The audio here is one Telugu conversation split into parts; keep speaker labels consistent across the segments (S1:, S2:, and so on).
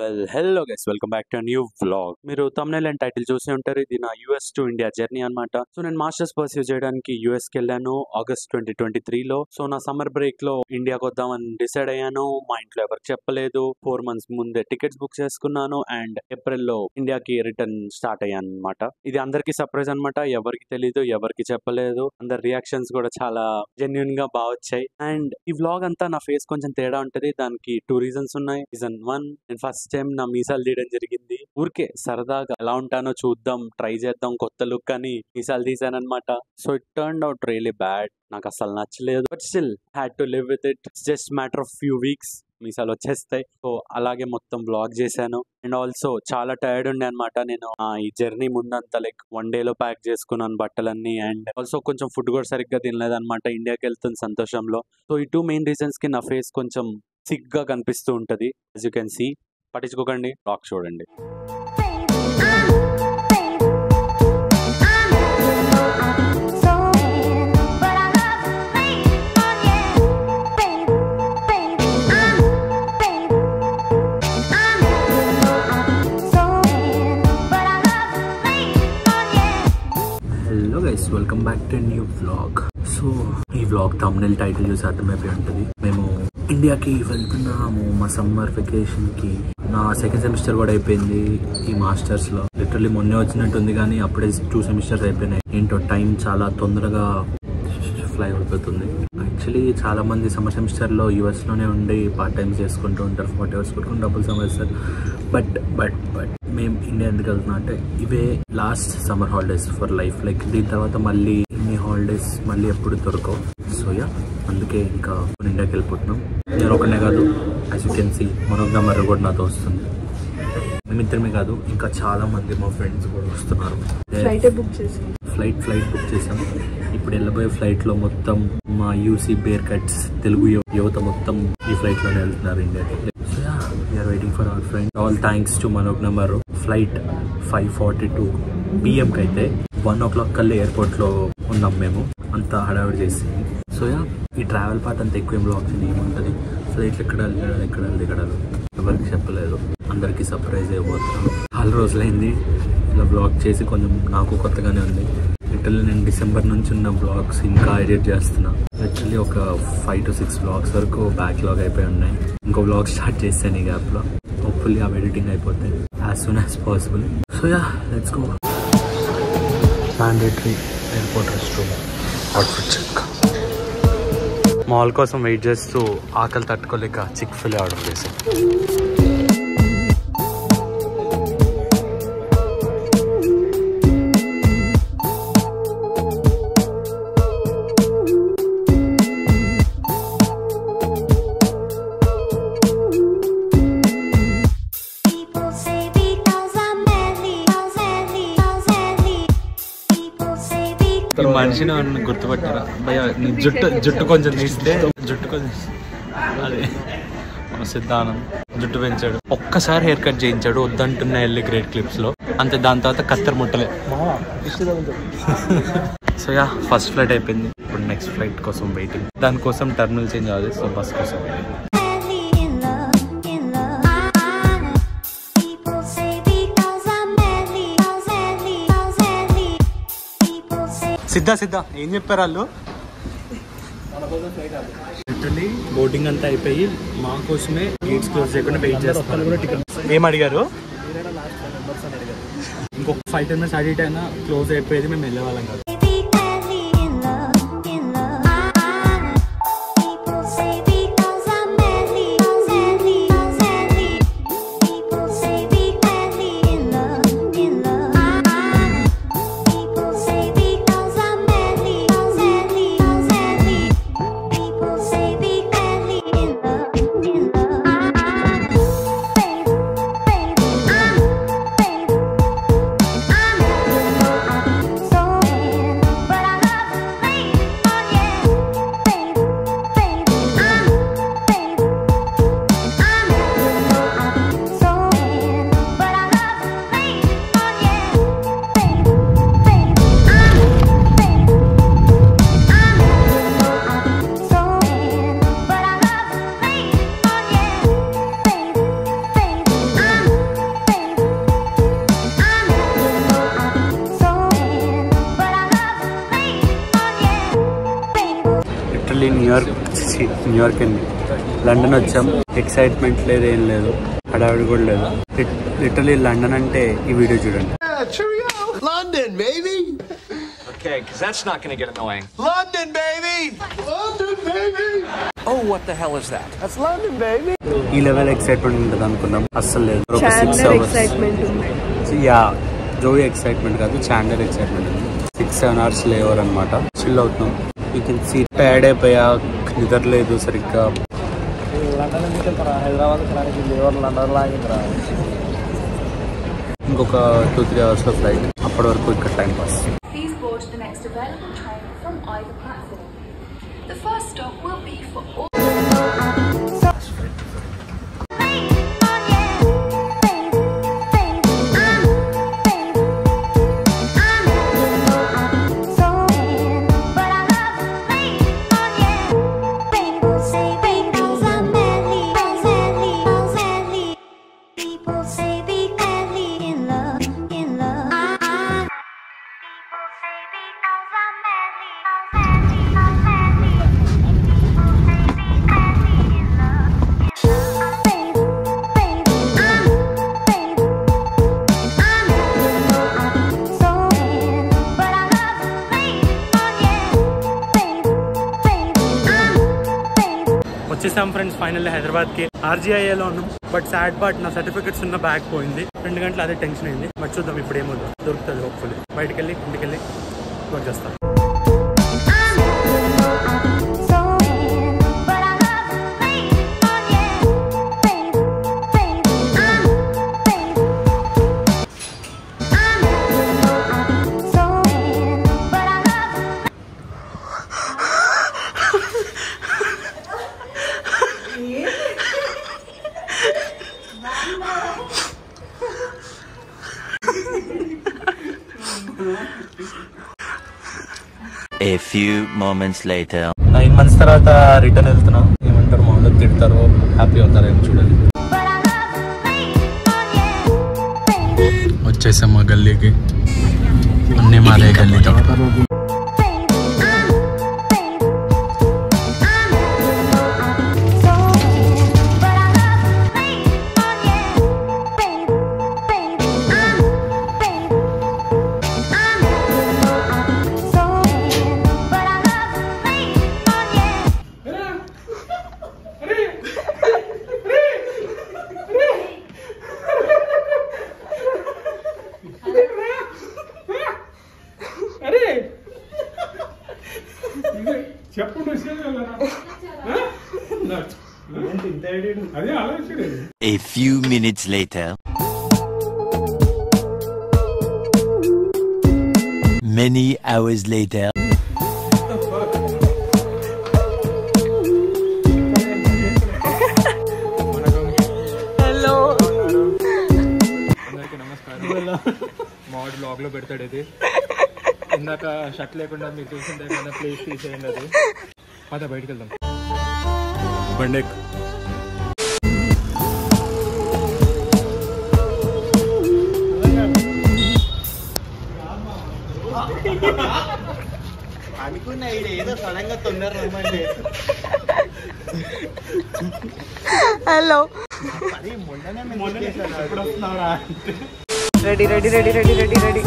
S1: Hello guys, welcome back to new vlog. మీరు thumbnail అండ్ టైటిల్ చూసి ఉంటారు. ఇది నా యూఎస్ టు ఇండియా జర్నీ అనమాట. సో నేను మాస్టర్స్ పర్సూ చేయడానికి యూఎస్ కి వెళ్ళాను ఆగస్ట్ 2023లో. సో నా సమ్మర్ బ్రేక్ లో ఇండియాకి వద్దామని డిసైడ్ అయ్యాను. మా ఇంట్లో ఎవరికి చెప్పలేదు. 4 months ముందే టికెట్స్ బుక్ చేసుకున్నాను అండ్ ఏప్రిల్ లో ఇండియాకి రిటర్న్ స్టార్ట్ అయ్యాను అనమాట. ఇది అందరికి సర్ప్రైజ్ అనమాట. ఎవరికి తెలీదు, ఎవరికి చెప్పలేదు. అందరి రియాక్షన్స్ కూడా చాలా జెన్యున్ గా బాగా వచ్చాయి. అండ్ ఈ వ్లాగ్ అంతా నా ఫేస్ కొంచెం తేడా ఉంటది. దానికి 2 reasons ఉన్నాయి. రీజన్ 1, నేను ఫస్ట్ టైం నా మీసాలు తీయడం జరిగింది. ఊరికే సరదాగా ఎలా ఉంటానో చూద్దాం, ట్రై చేద్దాం కొత్త లుక్ అని మీసాలు తీసాను అనమాట. So it turned out really bad. నాకు అసలు నచ్చలేదు. But still had to live with it. It's just matter of few weeks మీసాలు వచ్చేస్తాయి. సో అలాగే మొత్తం బ్లాగ్ చేశాను. అండ్ ఆల్సో చాలా టైర్డ్ ఉండే అనమాట. నేను ఈ జర్నీ ముందంతా లైక్ 1 day లో ప్యాక్ చేసుకున్నాను బట్టలన్నీ. అండ్ ఆల్సో కొంచెం ఫుడ్ కూడా సరిగ్గా తినలేదు అనమాట ఇండియాకి వెళ్తున్న సంతోషంలో. సో ఈ 2 main reasons కి నా ఫేస్ కొంచెం సిక్ గా కనిపిస్తూ ఉంటది. As you can see. పట్టించుకోకండి, బ్లాగ్ చూడండి. Hello guys, welcome back to new vlog. So ఈ వ్లాగ్ thumbnail టైటిల్ చూసి అర్థమైపోయి ఉంటుంది. మేము ఇండియాకి వెళ్తున్నాము మా సమ్మర్ వెకేషన్ కి. నా సెకండ్ సెమిస్టర్ కూడా అయిపోయింది ఈ మాస్టర్స్ లో. లిటరల్లీ మొన్నే వచ్చినట్టుంది కానీ అప్పుడే 2 semesters అయిపోయినాయి. ఏంటో టైం చాలా తొందరగా ఫ్లై అయిపోతుంది. యాక్చువల్లీ చాలా మంది సమ్మర్ సెమిస్టర్ లో యూఎస్ లోనే ఉండి పార్ట్ టైమ్స్ చేసుకుంటూ ఉంటారు. 40 hours కొట్టుకుని డబ్బులు సంపాదిస్తారు. బట్ మేము ఇండియా ఎందుకు వెళ్తున్నాం అంటే ఇవే last summer holidays for life. Like దీని తర్వాత మళ్ళీ ఇన్ని హాలిడేస్ మళ్ళీ ఎప్పుడు దొరకవు. సో అందుకే ఇంకా ఇండియాకి వెళ్ళిపోతున్నాం. నేను ఒకనే కాదు, as you can see Manoj number కూడా నాతో వస్తుంది. మేమిద్దరమే కాదు, ఇంకా చాలా మంది మా ఫ్రెండ్స్ కూడా వస్తున్నారు. ఫ్లైట్ బుక్ చేసాం. ఇప్పుడు వెళ్ళబోయే ఫ్లైట్ లో మొత్తం మా యూసీ బేర్ కట్స్ తెలుగు యువత మొత్తం ఈ ఫ్లైట్ లోనే వెళ్తున్నారు ఇండియాకి. We are waiting for our friend. All thanks to Manoj number. Flight 5:42 PM కి అయితే 1 o'clock కల్లా ఎయిర్పోర్ట్ లో ఉన్నాం మేము. అంతా హడావిడి చేసి. సో ఈ ట్రావెల్ పార్ట్ అంతా ఎక్కువ బ్లాగ్స్ ఏముంటుంది. ఫ్లైట్లు ఎక్కడ దిగడాలు ఎవరికి చెప్పలేదు. అందరికీ సర్ప్రైజ్ అయిపోతున్నాను. చాలా రోజులైంది ఇలా బ్లాగ్ చేసి. కొంచెం నాకు కొత్తగానే ఉంది. లిటరల్లీ నేను డిసెంబర్ నుంచి ఉన్న బ్లాగ్స్ ఇంకా ఎడిట్ చేస్తున్నా. లిటరల్లీ ఒక 5 to 6 బ్లాగ్స్ వరకు బ్యాక్లాగ్ అయిపోయి ఉన్నాయి. ఇంకో బ్లాగ్ స్టార్ట్ చేశాను ఈ గ్యాప్ లో. హోప్ఫుల్లీ ఆ ఎడిటింగ్ అయిపోతాయి as soon as possible. So let's go. Mandatory airport rest room outfit check. Mall కోసం వెయిట్ చేస్తూ ఆకలి తట్టుకోలేక చిక్-ఫిల్ ఆర్డర్ చేశాను. మనిషిని గుర్తుపట్టారా భయ్యా? జుట్టు కొంచెం తీస్తే అదే మన సిద్ధానంద్ జుట్టు పెంచాడు. ఒక్కసారి హెయిర్ కట్ చేయించాడు వద్దంటున్న వెళ్ళి గ్రేట్ క్లిప్స్ లో. అంతే. దాని తర్వాత కత్తెర ముట్టలే. సో ఫస్ట్ ఫ్లైట్ అయిపోయింది. ఇప్పుడు నెక్స్ట్ ఫ్లైట్ కోసం వెయిటింగ్. దానికోసం టర్మినల్ చేంజ్ అవ్వాలి. సో బస్ కోసం వెయిటింగ్. సిద్ధా ఏం చెప్పారు వాళ్ళు? లిటరల్లీ బోర్డింగ్ అంతా అయిపోయి మా కోసమే గేట్స్ క్లోజ్ చేయకుండా వెయిట్ చేస్తారు. ఏం అడిగారు? ఇంకొక 5-10 minutes అడిట్ అయినా క్లోజ్ అయిపోయేది. మేము వెళ్ళే వాళ్ళం కాదు. న్యూయార్క్ వెళ్ళి లండన్ వచ్చాం. ఎక్సైట్మెంట్ లేదు, ఏం లేదు, హడావిడి కూడా లేదు. లిటరలీ లండన్ అంటే ఈ వీడియో చూడండి.
S2: London, baby!
S3: Okay, because that's not going to get annoying.
S2: London, baby! London, baby!
S3: Oh, what the hell is that?
S2: That's London, baby!
S1: ఈ లెవెల్ ఎక్సైట్మెంట్ ఉంటుంది అనుకున్నాం, అస్సలు లేదు. ఒక 6
S4: చాండ్లర్
S1: hours
S4: ఎక్సైట్మెంట్ ఉంది.
S1: యా, జోయి ఎక్సైట్మెంట్ కాదు, చాండ్లర్ ఎక్సైట్మెంట్ ఉంది. 6-7 hours లేవర్ అనమాట. చిల్ అవుతున్నాం. యూ కెన్ సీ టైర్డ్ అయిపోయా, నిద్ర లేదు సరిగ్గా.
S5: లండన్ నుంచి వెళ్తారా? హైదరాబాద్ లేవర్ లండన్ లాగిందిరా.
S1: ఇంకొక 2-3 hours లో ఫ్లైట్. అప్పటి వరకు ఇక్కడ time pass.
S6: Please board the next available train from either platform. The first stop will be for all.
S7: వచ్చేసాం ఫ్రెండ్స్ ఫైనల్లీ హైదరాబాద్కి. RGIAలో ఉన్నాం. బట్ సాడ్ పార్ట్, నా సర్టిఫికెట్స్ ఉన్న బ్యాగ్ పోయింది. 2 గంటలు అదే టెన్షన్ అయింది. బట్ చూద్దాం ఇప్పుడు ఏమో దొరుకుతుంది. హోప్ఫుల్లీ బయటకు వెళ్ళి ఇంటికి వెళ్ళి వర్క్ చేస్తాను.
S8: A few moments later.
S1: 9 months తర్వాత రిటర్న్ వెళ్తున్నా. ఏమంటారు, మా వాళ్ళు తిడతారో హ్యాపీ అవుతారో ఏమో చూడాలి. వచ్చేసాం మా గల్లీకి. అన్నీ మాదే గల్లీ తప్ప.
S8: A few minutes later. Many hours later.
S4: Hello,
S5: అందరికీ నమస్కారం. మాడ్ బ్లాగ్ లో పెడతాడు ఇది. ఇందాక షర్ట్ లేకుండా మీరు చూసింటే కదా, ప్లేస్ తీసేయండి అది. పద బయటకు వెళ్దాం.
S1: బండి
S5: అనుకున్నా ఏదో సడన్ గా తొందర రమ్మండి.
S4: హలో,
S5: అది మొన్ననే ఎప్పుడు వస్తున్నావురా?
S4: Ready ready ready ready ready ready.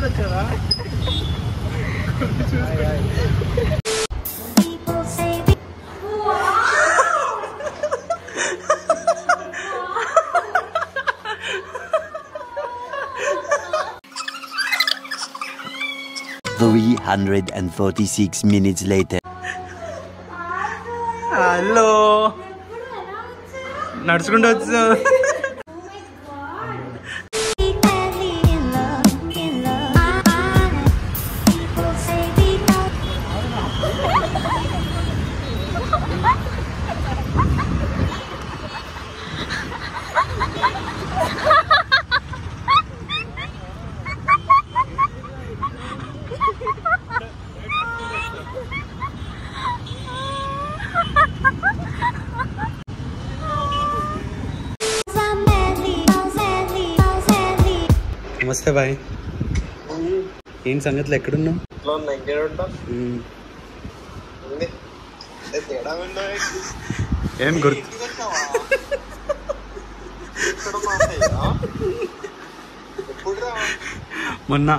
S5: వచ్చారా?
S8: $346 minutes later.
S7: హలో, నడుచుకుంటూ వచ్చా.
S1: నమస్తే బాయ్. ఏం సంగతులు ఎక్కడున్నావు? ఏం గుర్తు మొన్న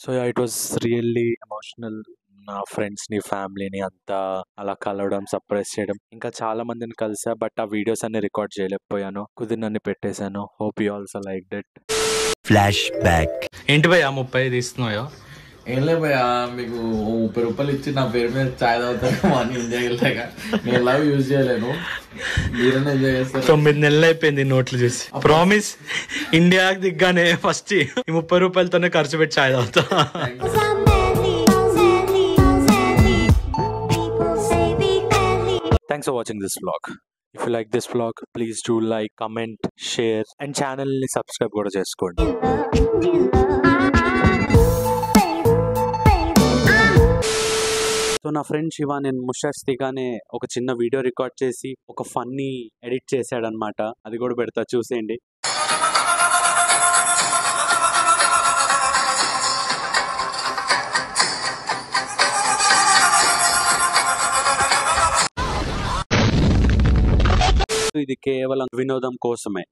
S1: so it was really emotional. నా ఫ్రెండ్స్ని ఫ్యామిలీని అంతా అలా కలవడం, సర్ప్రైజ్ చేయడం. ఇంకా చాలా మందిని కలిసా, బట్ ఆ వీడియోస్ అన్ని రికార్డ్ చేయలేకపోయాను. కుదిరినన్ని పెట్టేశాను. Hope you also like that.
S8: Flashback.
S7: ఏంటి భయ్యా 30 తీస్తున్నాయో?
S9: ఏం లే భయ్యా, మీకు 30 రూపాయలు ఇచ్చి నా పేరు మీద చాయ్ తాగుతాను అని ఎంజాయ్ చేయలేక నేను ఎలా యూజ్ చేయలేను. మీరైనా ఎంజాయ్ చేస్తారు.
S7: 9 నెలలు అయిపోయింది నోట్లు చూసి. ప్రామిస్ ఇండియాకి దిగ్గానే ఫస్ట్ ఈ 30 రూపాయలతోనే ఖర్చు పెట్టి చాయ్ తాగుతా.
S1: Thanks for watching this vlog. If you like this vlog, please do like, comment, share and channel ni subscribe kuda cheskondi. So నా ఫ్రెండ్ శివ నేను ముషాష్ దిగానే ఒక చిన్న వీడియో రికార్డ్ చేసి ఒక ఫన్నీ ఎడిట్ చేశాడనమాట. అది కూడా పెడతా, చూసేయండి. ఇది కేవలం వినోదం కోసమే.